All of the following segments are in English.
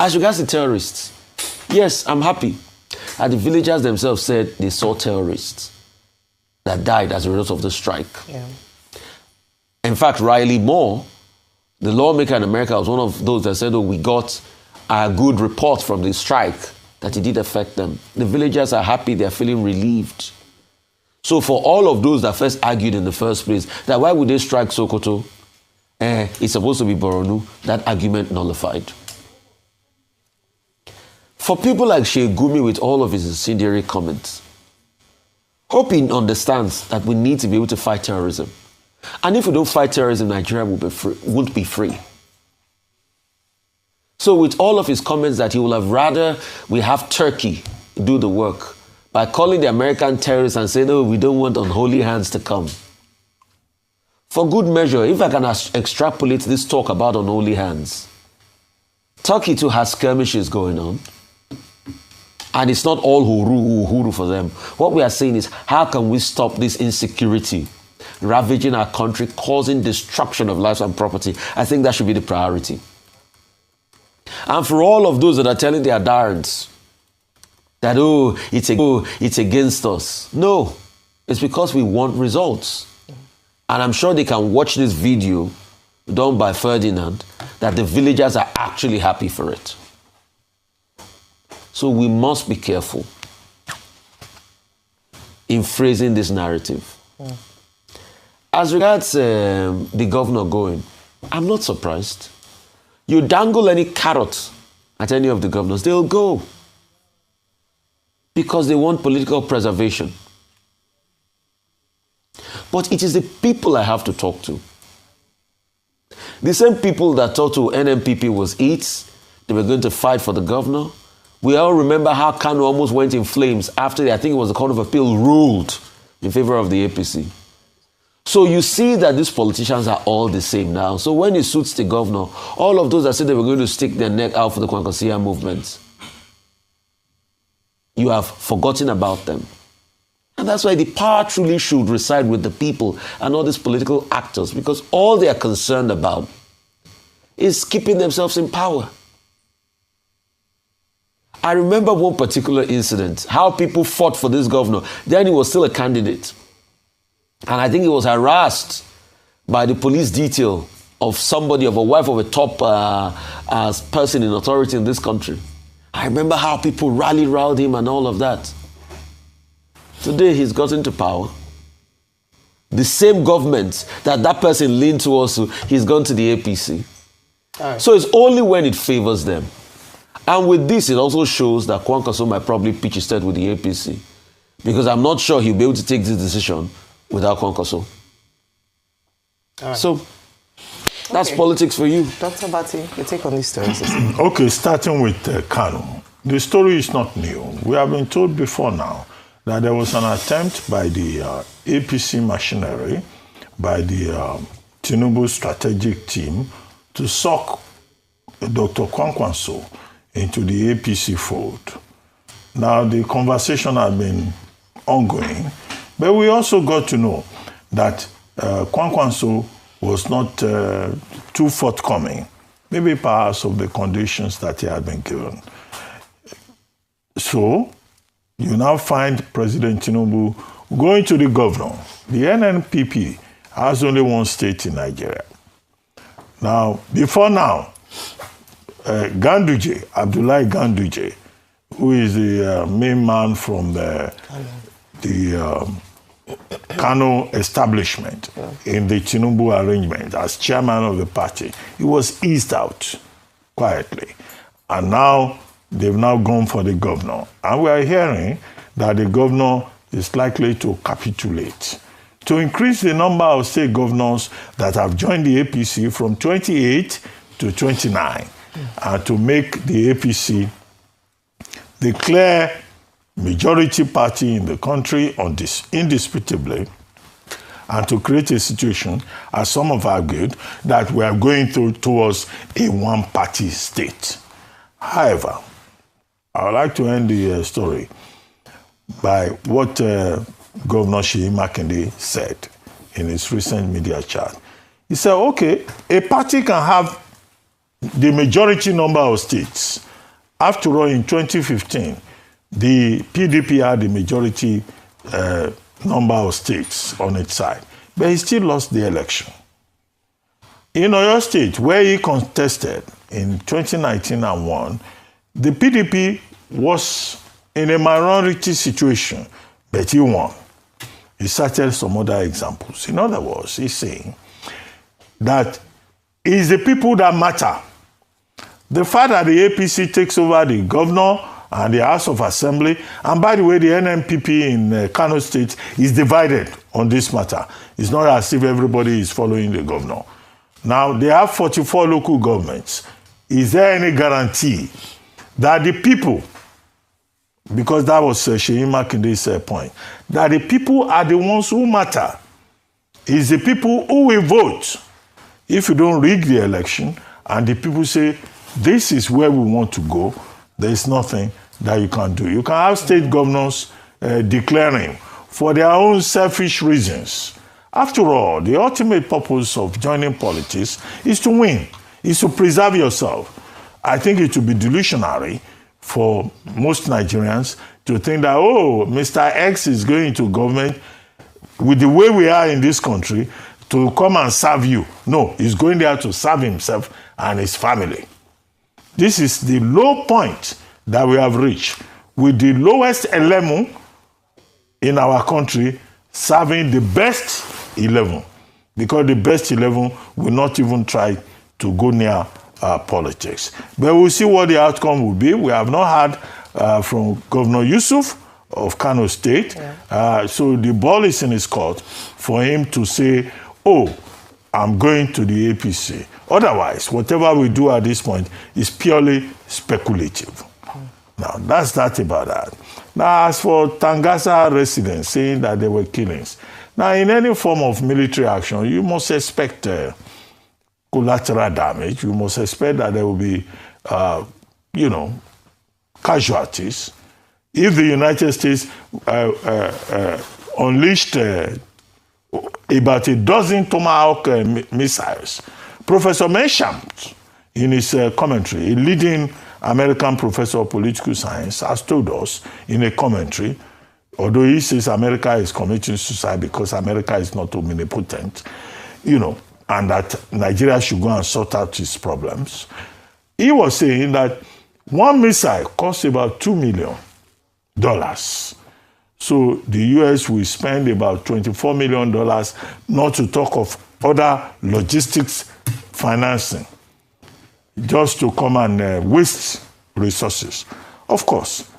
As regards the terrorists, yes, I'm happy. And the villagers themselves said they saw terrorists that died as a result of the strike. Yeah. In fact, Riley Moore, the lawmaker in America, was one of those that said, oh, we got a good report from the strike that it did affect them. The villagers are happy, they're feeling relieved. So for all of those that first argued in the first place, that why would they strike Sokoto? It's supposed to be Boronu, that argument nullified. For people like Sheikh Gumi with all of his incendiary comments, hope he understands that we need to be able to fight terrorism. And if we don't fight terrorism, Nigeria won't be free. So with all of his comments that he will have rather we have Turkey do the work by calling the American terrorists and saying, no, we don't want unholy hands to come. For good measure, if I can extrapolate this talk about unholy hands, Turkey too has skirmishes going on. And it's not all huru for them. What we are saying is, how can we stop this insecurity ravaging our country, causing destruction of lives and property? I think that should be the priority. And for all of those that are telling their darrants that, oh, it's against us. No, it's because we want results. And I'm sure they can watch this video done by Ferdinand, that the villagers are actually happy for it. So we must be careful in phrasing this narrative. Yeah. As regards the governor going, I'm not surprised. You dangle any carrot at any of the governors, they'll go. Because they want political preservation. But it is the people I have to talk to. The same people that thought to NNPP was it, they were going to fight for the governor. We all remember how Kanu almost went in flames after I think it was the Court of Appeal ruled in favor of the APC. So you see that these politicians are all the same now. So when it suits the governor, all of those that said they were going to stick their neck out for the Kwankwasia movement, you have forgotten about them. And that's why the power truly should reside with the people and all these political actors, because all they are concerned about is keeping themselves in power. I remember one particular incident, how people fought for this governor. Then he was still a candidate. And I think he was harassed by the police detail of somebody, of a wife of a top person in authority in this country. I remember how people rallied around him and all of that. Today he's gotten to power. The same government that person leaned towards, he's gone to the APC. Right. So it's only when it favors them. And with this, it also shows that Kwankwaso might probably pitch instead with the APC. Because I'm not sure he'll be able to take this decision without Kwankwaso. Right. So, that's politics for you. Dr. Abati, your take on these stories. Okay, starting with Kanu. The story is not new. We have been told before now that there was an attempt by the APC machinery, by the Tinubu strategic team, to suck Dr. Kwankwaso into the APC fold. Now, the conversation has been ongoing, but we also got to know that Kwankwaso was not too forthcoming, maybe perhaps of the conditions that he had been given. So, you now find President Tinubu going to the governor. The NNPP has only one state in Nigeria. Now, before now, Ganduje, Abdullahi Ganduje, who is the main man from the Kano establishment in the Tinubu arrangement as chairman of the party, he was eased out quietly. And now, they've now gone for the governor. And we are hearing that the governor is likely to capitulate to increase the number of state governors that have joined the APC from 28 to 29. And to make the APC the clear majority party in the country indisputably, and to create a situation, as some have argued, that we are going towards a one-party state. However, I would like to end the story by what Governor Seyi Makinde said in his recent media chat. He said, okay, a party can have the majority number of states, After all, in 2015, the PDP had the majority number of states on its side, but he still lost the election. In Oyo State, where he contested in 2019 and won, the PDP was in a minority situation, but he won. He cited some other examples. In other words, he's saying that it's the people that matter. The fact that the APC takes over the governor and the House of Assembly, and by the way, the NNPP in Kano State is divided on this matter. It's not as if everybody is following the governor. Now, they have 44 local governments. Is there any guarantee that the people, because that was Sheyi Makinde's point, that the people are the ones who matter? It's the people who will vote. If you don't rig the election and the people say, this is where we want to go, there is nothing that you can do. You can have state governors declaring for their own selfish reasons. After all, the ultimate purpose of joining politics is to win, is to preserve yourself. I think it would be delusionary for most Nigerians to think that, oh, Mr. X is going into government with the way we are in this country to come and serve you. No, he's going there to serve himself and his family. This is the low point that we have reached, with the lowest 11 in our country serving the best 11, because the best 11 will not even try to go near politics. But we'll see what the outcome will be. We have not heard from Governor Yusuf of Kano State. Yeah. So the ball is in his court for him to say, oh, I'm going to the APC. Otherwise, whatever we do at this point is purely speculative. Now, that's that about that. Now, as for Tangasa residents saying that there were killings, now, in any form of military action, you must expect collateral damage. You must expect that there will be, casualties. If the United States unleashed about a dozen Tomahawk missiles, Professor Mesham, in his commentary, a leading American professor of political science, has told us in a commentary, although he says America is committing suicide because America is not omnipotent, and that Nigeria should go and sort out its problems. He was saying that one missile costs about $2 million. So the US will spend about $24 million, not to talk of other logistics financing, just to come and waste resources. Of course,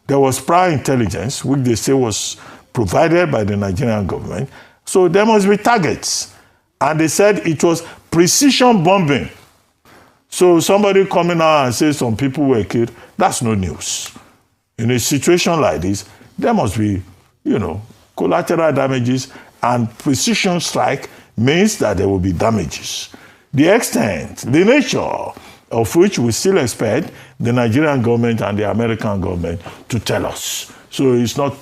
there was prior intelligence, which they say was provided by the Nigerian government. So there must be targets. And they said it was precision bombing. So somebody coming out and say some people were killed, that's no news. In a situation like this, there must be, collateral damages, and precision strike means that there will be damages. The extent, the nature of which we still expect the Nigerian government and the American government to tell us. So it's not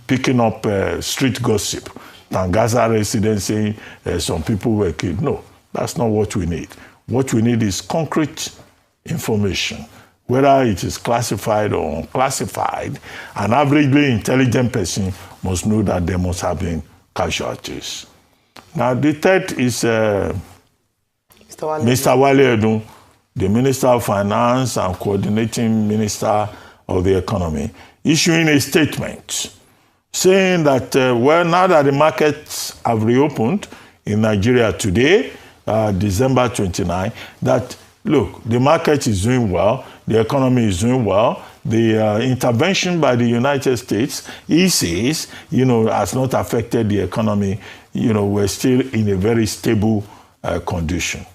picking up street gossip. Tangasa residents saying some people were killed. No, that's not what we need. What we need is concrete information. Whether it is classified or unclassified, an averagely intelligent person must know that there must have been casualties. Now, the third is Mr. Wale Edun, the Minister of Finance and Coordinating Minister of the Economy, issuing a statement saying that, now that the markets have reopened in Nigeria today, December 29, that, look, the market is doing well, the economy is doing well, the intervention by the United States, he says, has not affected the economy. We're still in a very stable condition.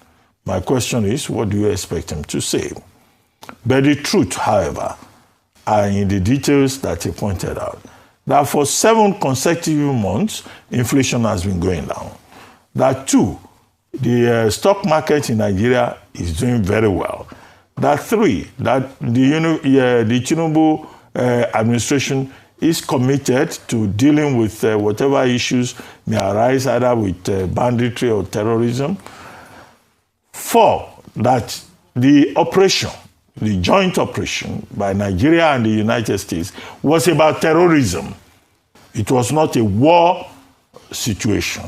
My question is, what do you expect him to say? But the truth, however, are in the details that he pointed out. That for 7 consecutive months, inflation has been going down. That 2, the stock market in Nigeria is doing very well. That 3, that the Tinubu administration is committed to dealing with whatever issues may arise, either with banditry or terrorism. 4, that the operation, the joint operation by Nigeria and the United States was about terrorism. It was not a war situation.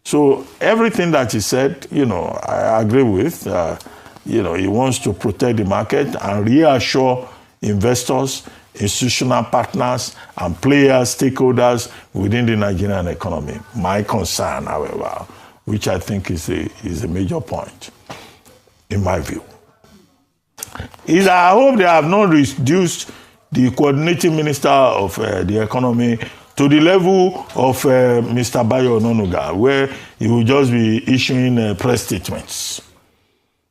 So everything that he said, I agree with. He wants to protect the market and reassure investors, institutional partners, and players, stakeholders within the Nigerian economy. My concern, however, which I think is a major point, in my view, is that I hope they have not reduced the coordinating minister of the economy to the level of Mr. Bayo Ononuga, where he will just be issuing press statements.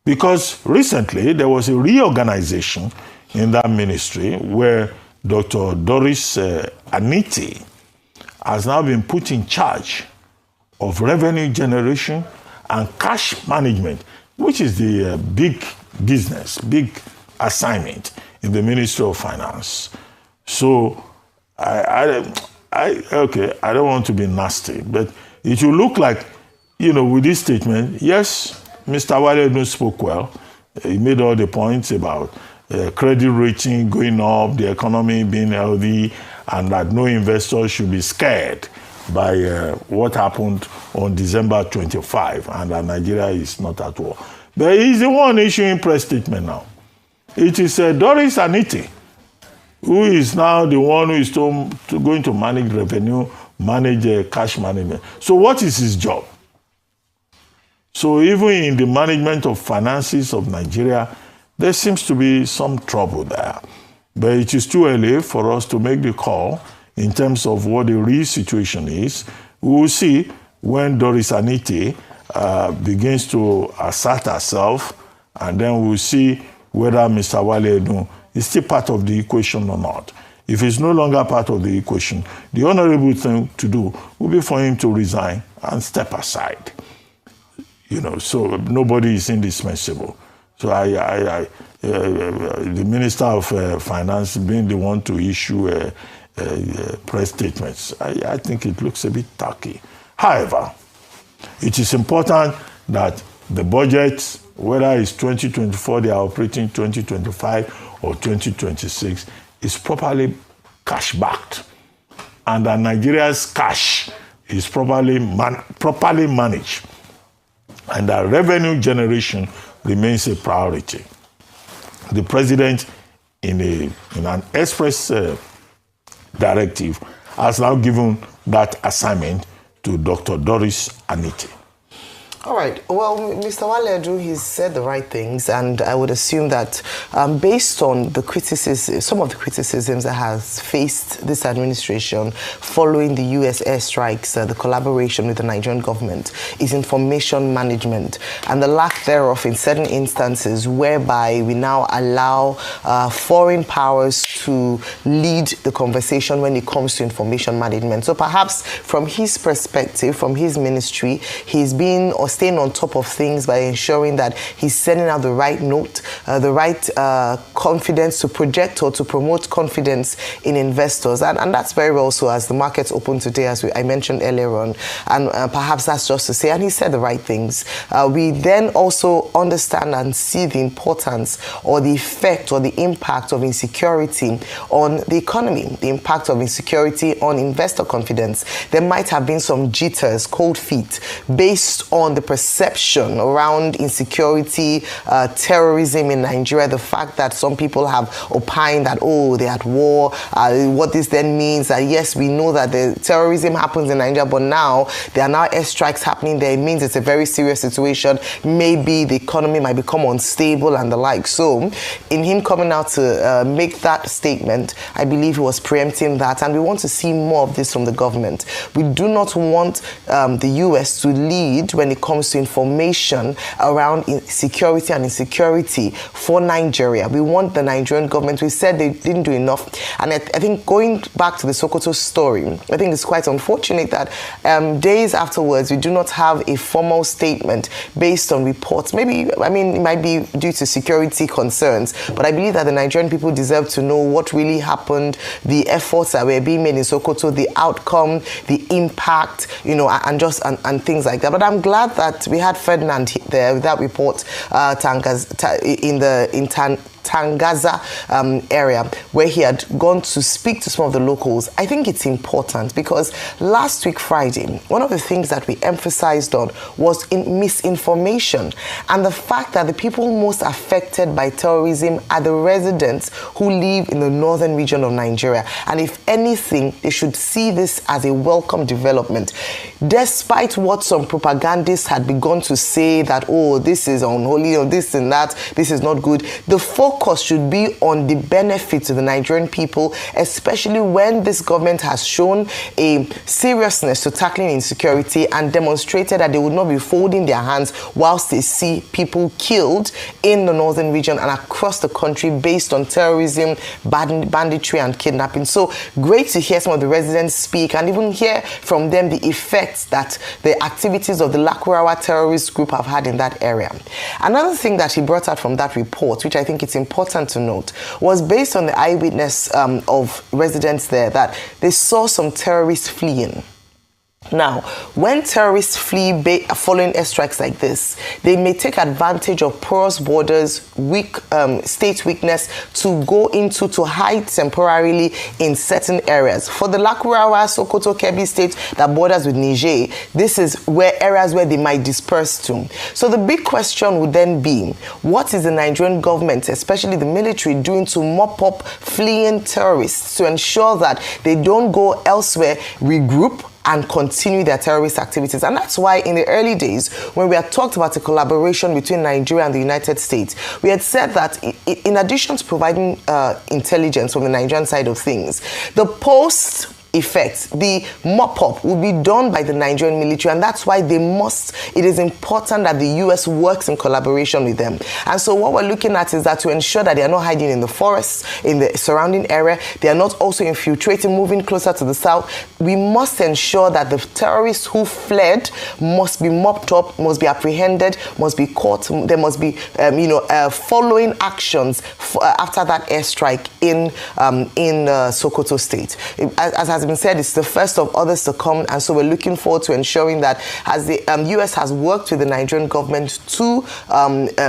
Because recently there was a reorganization in that ministry where Dr. Doris Aniti has now been put in charge of revenue generation and cash management, which is the big business, big assignment in the Ministry of Finance. So I don't want to be nasty, but it will look like, with this statement, yes, Mr. Wale spoke well. He made all the points about credit rating going up, the economy being healthy, and that no investor should be scared by what happened on December 25, and that Nigeria is not at war. But he's the one issuing press statement now. It is Doris Aniti, who is now the one who is going to manage revenue, manage cash management. So what is his job? So even in the management of finances of Nigeria, there seems to be some trouble there. But it is too early for us to make the call in terms of what the real situation is. We will see when Doris Aniti begins to assert herself, and then we will see whether Mr. Wale Edun is still part of the equation or not. If he's no longer part of the equation, the honorable thing to do will be for him to resign and step aside. So nobody is indispensable. So the Minister of Finance being the one to issue press statements, I think it looks a bit tacky. However, it is important that the budget, whether it's 2024, they are operating 2025 or 2026, is properly cash-backed, and that Nigeria's cash is properly managed, and that revenue generation remains a priority. The president, in an express directive, has now given that assignment to Dr. Doris Aniti. All right. Well, Mr. Wale Edun, he's said the right things, and I would assume that based on the criticism, some of the criticisms that has faced this administration following the U.S. airstrikes, the collaboration with the Nigerian government is information management and the lack thereof in certain instances whereby we now allow foreign powers to lead the conversation when it comes to information management. So perhaps from his perspective, from his ministry, he's been staying on top of things by ensuring that he's sending out the right note, the right confidence to project or to promote confidence in investors. And that's very well so as the markets open today, as I mentioned earlier on. And perhaps that's just to say, and he said the right things. We then also understand and see the importance or the effect or the impact of insecurity on the economy, the impact of insecurity on investor confidence. There might have been some jitters, cold feet, based on the perception around insecurity, terrorism in Nigeria, the fact that some people have opined that, oh, they're at war. What this then means that, yes, we know that the terrorism happens in Nigeria, but now there are now airstrikes happening there. It means it's a very serious situation. Maybe the economy might become unstable and the like. So in him coming out to make that statement, I believe he was preempting that, and we want to see more of this from the government. We do not want the US to lead when it comes to information around security and insecurity for Nigeria. We want the Nigerian government. We said they didn't do enough, and I think going back to the Sokoto story, I think it's quite unfortunate that days afterwards we do not have a formal statement based on reports. Maybe, I mean, it might be due to security concerns, but I believe that the Nigerian people deserve to know what really happened, the efforts that were being made in Sokoto, the outcome, the impact, and things like that. But I'm glad that we had Ferdinand there with that report, tankers in Tangaza area, where he had gone to speak to some of the locals. I think it's important because last week Friday, one of the things that we emphasized on was misinformation and the fact that the people most affected by terrorism are the residents who live in the northern region of Nigeria. And if anything, they should see this as a welcome development. Despite what some propagandists had begun to say that, oh, this is unholy or this and that, this is not good, the focus should be on the benefits of the Nigerian people, especially when this government has shown a seriousness to tackling insecurity and demonstrated that they would not be folding their hands whilst they see people killed in the northern region and across the country based on terrorism, banditry and kidnapping. So great to hear some of the residents speak and even hear from them the effects that the activities of the Lakurawa terrorist group have had in that area. Another thing that he brought out from that report, which I think it's important to note, was based on the eyewitness of residents there that they saw some terrorists fleeing. Now, when terrorists flee following airstrikes like this, they may take advantage of porous borders, weak state weakness to go into, to hide temporarily in certain areas. For the Lakurawa, Sokoto, Kebbi state that borders with Niger, this is where areas where they might disperse to. So the big question would then be, what is the Nigerian government, especially the military, doing to mop up fleeing terrorists to ensure that they don't go elsewhere, regroup, and continue their terrorist activities? And that's why in the early days, when we had talked about a collaboration between Nigeria and the United States, we had said that in addition to providing intelligence from the Nigerian side of things, the post effect, the mop-up will be done by the Nigerian military, and that's why it is important that the US works in collaboration with them. And so what we're looking at is that to ensure that they are not hiding in the forests, in the surrounding area, they are not also infiltrating, moving closer to the south, we must ensure that the terrorists who fled must be mopped up, must be apprehended, must be caught. There must be, following actions after that airstrike in Sokoto state. As has been said, it's the first of others to come, and so we're looking forward to ensuring that as the US has worked with the Nigerian government to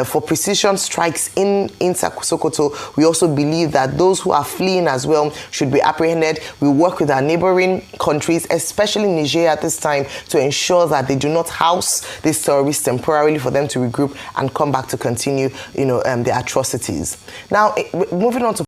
for precision strikes in Sokoto, we also believe that those who are fleeing as well should be apprehended. We work with our neighboring countries, especially Niger at this time, to ensure that they do not house these terrorists temporarily, for them to regroup and come back to continue, their atrocities. Now, moving on to